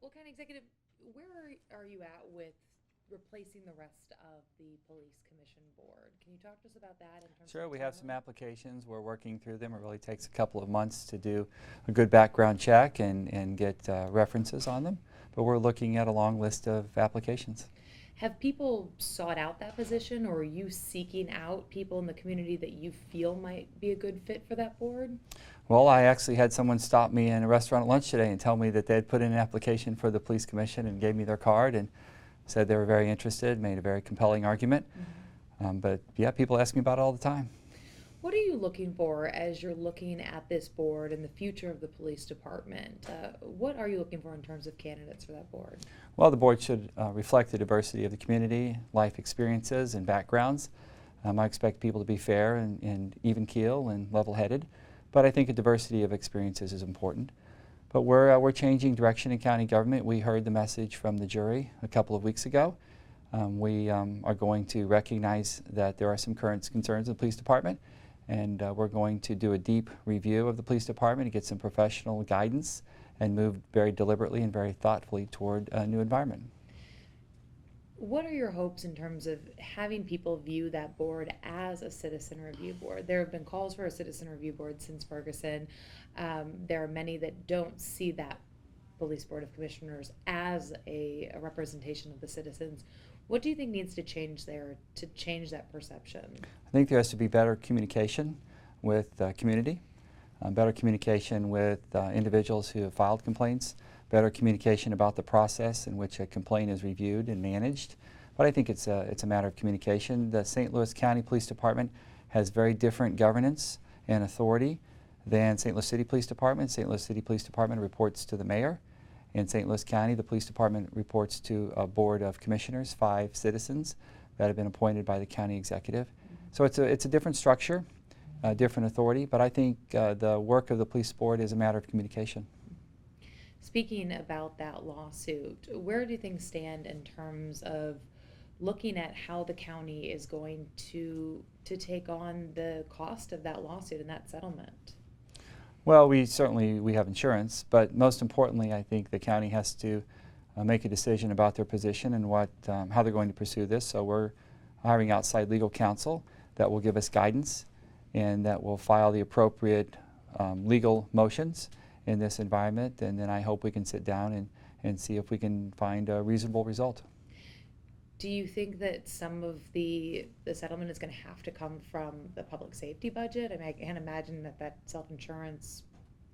Well, County Executive, where are you at with replacing the rest of the Police Commission Board? Can you talk to us about that in terms Sure, of we have some timeline? applications. We're working through them. It really takes a couple of months to do a good background check and get references on them. But we're looking at a long list of applications. Have people sought out that position, or are you seeking out people in the community that you feel might be a good fit for that board? Well, I actually had someone stop me in a restaurant at lunch today and tell me that they had put in an application for the police commission and gave me their card and said they were very interested, made a very compelling argument. But yeah, people ask me about it all the time. What are you looking for as you're looking at this board and the future of the police department? What are you looking for in terms of candidates for that board? Well, the board should reflect the diversity of the community, life experiences and backgrounds. I expect people to be fair and even keel and level-headed, but I think a diversity of experiences is important. But we're changing direction in county government. We heard the message from the jury a couple of weeks ago. We are going to recognize that there are some current concerns in the police department, and we're going to do a deep review of the police department and get some professional guidance and move very deliberately and very thoughtfully toward a new environment. What are your hopes in terms of having people view that board as a citizen review board? There have been calls for a citizen review board since Ferguson. There are many that don't see that Police Board of Commissioners as a representation of the citizens. What do you think needs to change there to change that perception? I think there has to be better communication with the community, better communication with individuals who have filed complaints, better communication about the process in which a complaint is reviewed and managed. But I think it's a matter of communication. The St. Louis County Police Department has very different governance and authority than St. Louis City Police Department. St. Louis City Police Department reports to the mayor. In St. Louis County, the police department reports to a board of commissioners, 5 citizens that have been appointed by the county executive. So it's a different structure, different authority, but I think the work of the police board is a matter of communication. Speaking about that lawsuit, where do things stand in terms of looking at how the county is going to take on the cost of that lawsuit and that settlement? Well, we have insurance, but most importantly, I think the county has to make a decision about their position and how they're going to pursue this. So we're hiring outside legal counsel that will give us guidance and that will file the appropriate legal motions in this environment, and then I hope we can sit down and see if we can find a reasonable result. Do you think that some of the settlement is going to have to come from the public safety budget? I mean, I can't imagine that self-insurance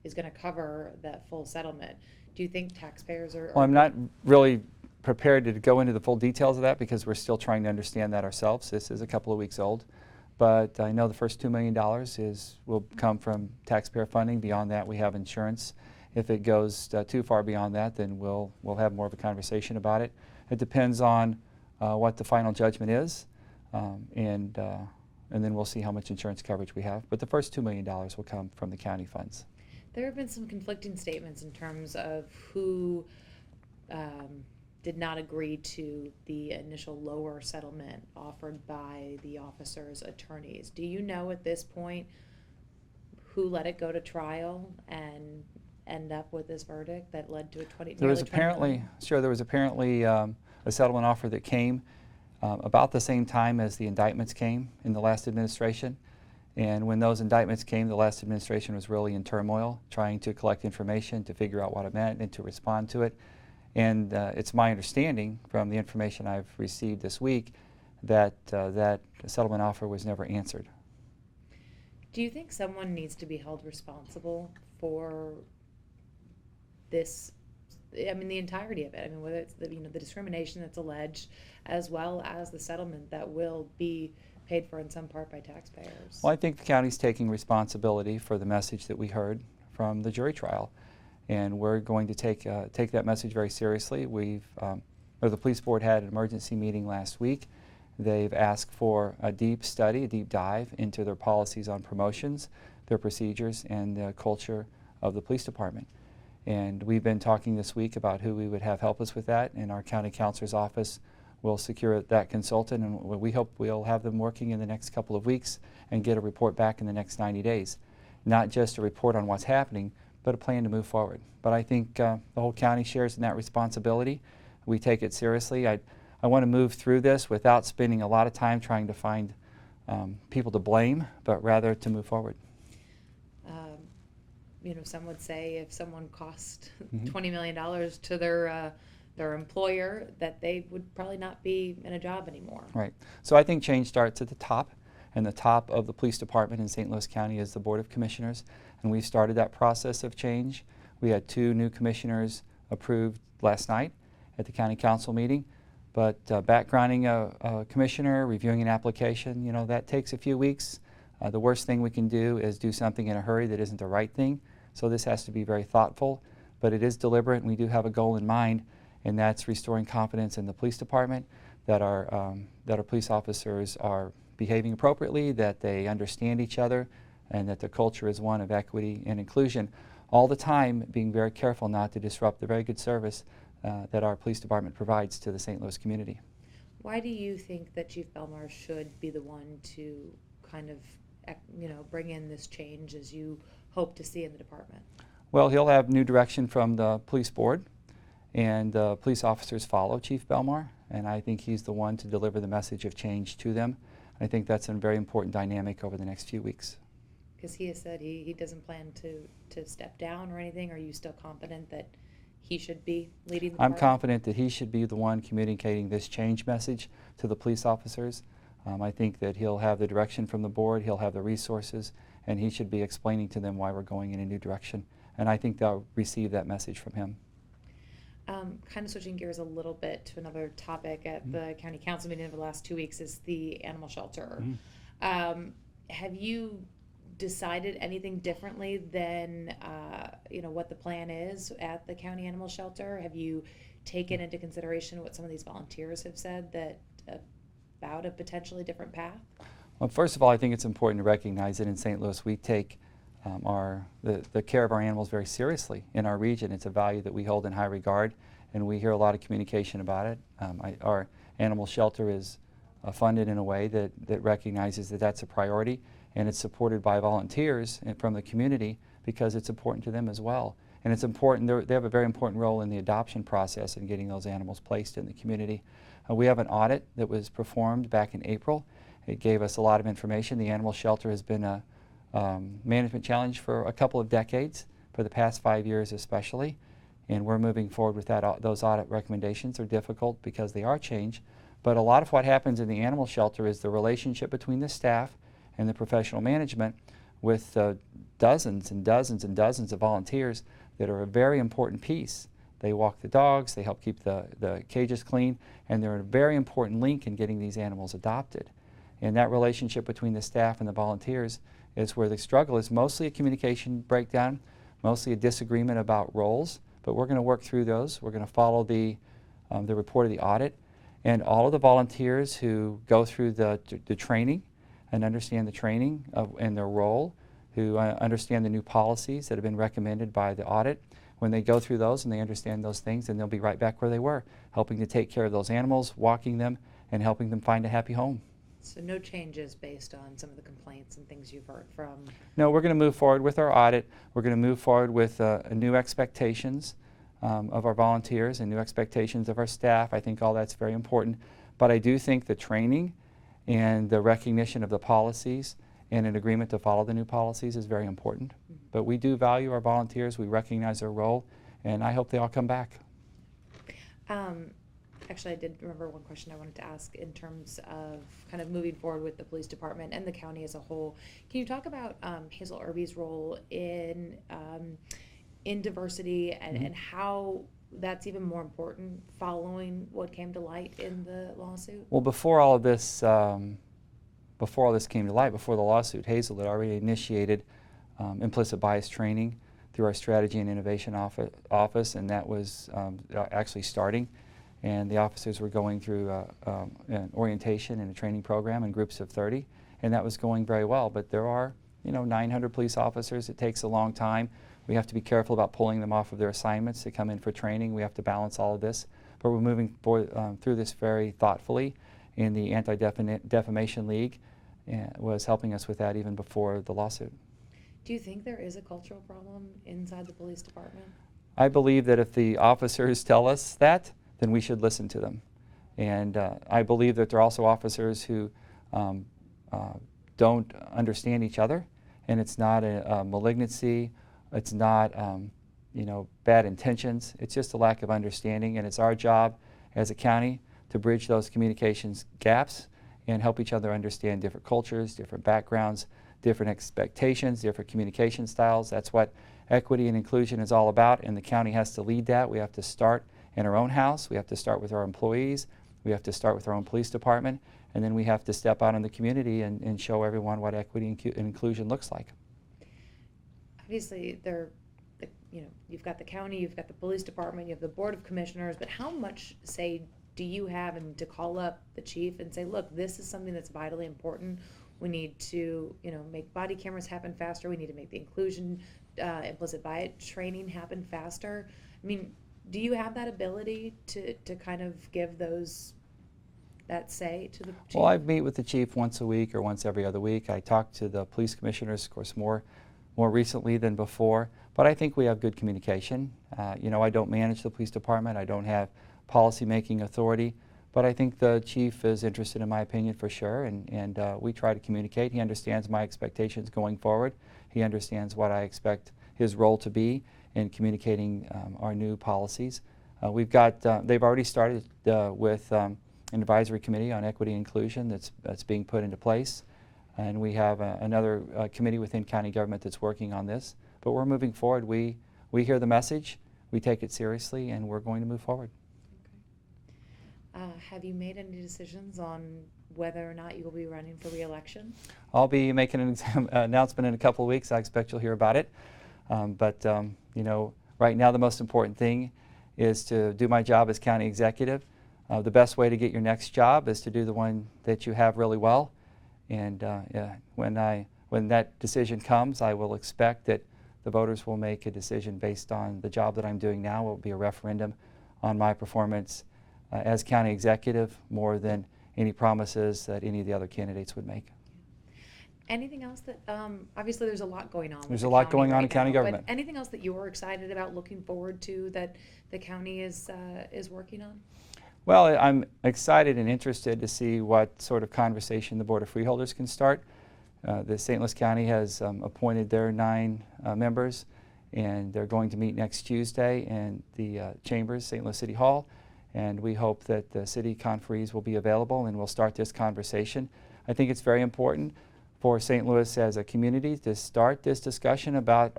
is going to cover that full settlement. Do you think taxpayers are... Well, I'm not really prepared to go into the full details of that because we're still trying to understand that ourselves. This is a couple of weeks old. But I know the first $2 million will come from taxpayer funding. Beyond that, we have insurance. If it goes too far beyond that, then we'll have more of a conversation about it. It depends on what the final judgment is, and then we'll see how much insurance coverage we have. But the first $2 million will come from the county funds. There have been some conflicting statements in terms of who did not agree to the initial lower settlement offered by the officers' attorneys. Do you know at this point who let it go to trial and end up with this verdict that led to a There was apparently a settlement offer that came about the same time as the indictments came in the last administration. And when those indictments came, the last administration was really in turmoil, trying to collect information, to figure out what it meant, and to respond to it. And it's my understanding from the information I've received this week that that settlement offer was never answered. Do you think someone needs to be held responsible for this? I mean, the entirety of it. I mean, whether it's the discrimination that's alleged, as well as the settlement that will be paid for in some part by taxpayers. Well, I think the county's taking responsibility for the message that we heard from the jury trial, and we're going to take that message very seriously. The police board had an emergency meeting last week. They've asked for a deep study, a deep dive into their policies on promotions, their procedures, and the culture of the police department. And we've been talking this week about who we would have help us with that, and our county counselor's office will secure that consultant, and we hope we'll have them working in the next couple of weeks and get a report back in the next 90 days. Not just a report on what's happening, but a plan to move forward. But I think the whole county shares in that responsibility. We take it seriously. I want to move through this without spending a lot of time trying to find people to blame, but rather to move forward. You know, some would say if someone cost Mhm. $20 million to their employer, that they would probably not be in a job anymore. Right. So I think change starts at the top, and the top of the police department in St. Louis County is the Board of Commissioners, and we've started that process of change. We had 2 new commissioners approved last night at the county council meeting, but backgrounding a commissioner, reviewing an application, you know, that takes a few weeks. The worst thing we can do is do something in a hurry that isn't the right thing. So this has to be very thoughtful, but it is deliberate, and we do have a goal in mind, and that's restoring confidence in the police department, that our police officers are behaving appropriately, that they understand each other, and that the culture is one of equity and inclusion. All the time being very careful not to disrupt the very good service that our police department provides to the St. Louis community. Why do you think that Chief Belmar should be the one to kind of, you know, bring in this change as you hope to see in the department? Well, he'll have new direction from the police board, and police officers follow Chief Belmar, and I think he's the one to deliver the message of change to them. I think that's a very important dynamic over the next few weeks. Because he has said he doesn't plan to step down or anything. Are you still confident that he should be leading the I'm department? confident that he should be the one communicating this change message to the police officers. I think that he'll have the direction from the board, he'll have the resources, and he should be explaining to them why we're going in a new direction. And I think they'll receive that message from him. Kind of switching gears a little bit to another topic at the county council meeting over the last 2 weeks is the animal shelter. Have you decided anything differently than you know, what the plan is at the county animal shelter? Have you taken into consideration what some of these volunteers have said that about a potentially different path? Well, first of all, I think it's important to recognize that in St. Louis we take the care of our animals very seriously. In our region, it's a value that we hold in high regard, and we hear a lot of communication about it. Our animal shelter is funded in a way that recognizes that that's a priority, and it's supported by volunteers from the community because it's important to them as well. And it's important, they have a very important role in the adoption process and getting those animals placed in the community. We have an audit that was performed back in April. It gave us a lot of information. The animal shelter has been a management challenge for a couple of decades, for the past 5 years especially, and we're moving forward with that. Those audit recommendations are difficult because they are change, but a lot of what happens in the animal shelter is the relationship between the staff and the professional management with dozens and dozens and dozens of volunteers that are a very important piece. They walk the dogs, they help keep the cages clean, and they're a very important link in getting these animals adopted. And that relationship between the staff and the volunteers is where the struggle is. Mostly a communication breakdown, mostly a disagreement about roles, but we're going to work through those. We're going to follow the report of the audit, and all of the volunteers who go through the training and understand the training and their role, who understand the new policies that have been recommended by the audit, when they go through those and they understand those things, then they'll be right back where they were, helping to take care of those animals, walking them, and helping them find a happy home. So no changes based on some of the complaints and things you've heard from? No, we're going to move forward with our audit. We're going to move forward with new expectations of our volunteers and new expectations of our staff. I think all that's very important. But I do think the training and the recognition of the policies and an agreement to follow the new policies is very important. But we do value our volunteers. We recognize their role, and I hope they all come back. Actually, I did remember one question I wanted to ask in terms of kind of moving forward with the police department and the county as a whole. Can you talk about Hazel Irby's role in diversity and how that's even more important following what came to light in the lawsuit? Well, before all this came to light, before the lawsuit, Hazel had already initiated implicit bias training through our Strategy and Innovation office, and that was actually starting. And the officers were going through an orientation and a training program in groups of 30, and that was going very well. But there are, 900 police officers. It takes a long time. We have to be careful about pulling them off of their assignments to come in for training. We have to balance all of this. But we're moving through this very thoughtfully, and the Anti-Defamation League was helping us with that even before the lawsuit. Do you think there is a cultural problem inside the police department? I believe that if the officers tell us that, then we should listen to them. And I believe that there are also officers who don't understand each other, and it's not a malignancy, it's not bad intentions, it's just a lack of understanding, and it's our job as a county to bridge those communications gaps and help each other understand different cultures, different backgrounds, different expectations, different communication styles. That's what equity and inclusion is all about, and the county has to lead that. We have to start in our own house, we have to start with our employees, we have to start with our own police department, and then we have to step out in the community and show everyone what equity and inclusion looks like. Obviously, you've got the county, you've got the police department, you have the board of commissioners, but how much say do you have to call up the chief and say, look, this is something that's vitally important. We need to, make body cameras happen faster. We need to make the inclusion, implicit bias training happen faster. I mean, do you have that ability to kind of give that say to the chief? Well, I meet with the chief once a week or once every other week. I talk to the police commissioners, of course, more recently than before. But I think we have good communication. I don't manage the police department. I don't have policy-making authority. But I think the chief is interested in my opinion for sure, and we try to communicate. He understands my expectations going forward. He understands what I expect his role to be in communicating our new policies. They've already started with an advisory committee on equity and inclusion that's being put into place. And we have another committee within county government that's working on this. But we're moving forward. We hear the message, we take it seriously, and we're going to move forward. Have you made any decisions on whether or not you will be running for re-election? I'll be making an announcement in a couple of weeks. I expect you'll hear about it. Right now the most important thing is to do my job as county executive. The best way to get your next job is to do the one that you have really well. And when that decision comes, I will expect that the voters will make a decision based on the job that I'm doing now. It will be a referendum on my performance as county executive more than any promises that any of the other candidates would make. Anything else that, obviously there's a lot going on. There's a lot going on in county government. But anything else that you're excited about, looking forward to, that the county is working on? Well, I'm excited and interested to see what sort of conversation the Board of Freeholders can start. The St. Louis County has appointed their 9 members, and they're going to meet next Tuesday in the chambers, St. Louis City Hall, and we hope that the city conferees will be available and we'll start this conversation. I think it's very important for St. Louis as a community to start this discussion about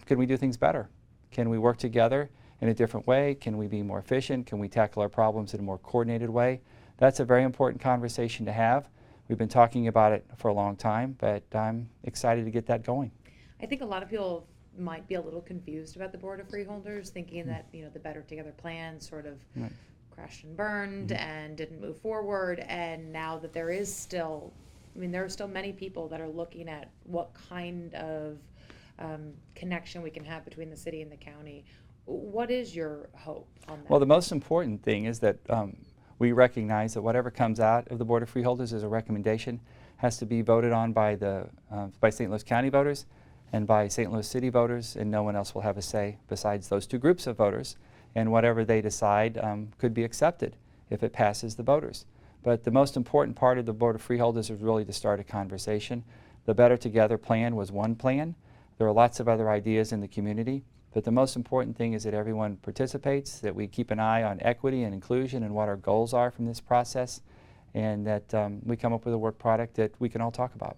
can we do things better? Can we work together in a different way? Can we be more efficient? Can we tackle our problems in a more coordinated way? That's a very important conversation to have. We've been talking about it for a long time, but I'm excited to get that going. I think a lot of people might be a little confused about the Board of Freeholders, thinking that the Better Together plan sort of crashed and burned and didn't move forward, and now that there is still, there are still many people that are looking at what kind of connection we can have between the city and the county. What is your hope on that? Well, the most important thing is that we recognize that whatever comes out of the Board of Freeholders as a recommendation has to be voted on by St. Louis County voters and by St. Louis City voters, and no one else will have a say besides those 2 groups of voters, and whatever they decide could be accepted if it passes the voters. But the most important part of the Board of Freeholders is really to start a conversation. The Better Together plan was one plan. There are lots of other ideas in the community, but the most important thing is that everyone participates, that we keep an eye on equity and inclusion and what our goals are from this process, and that we come up with a work product that we can all talk about.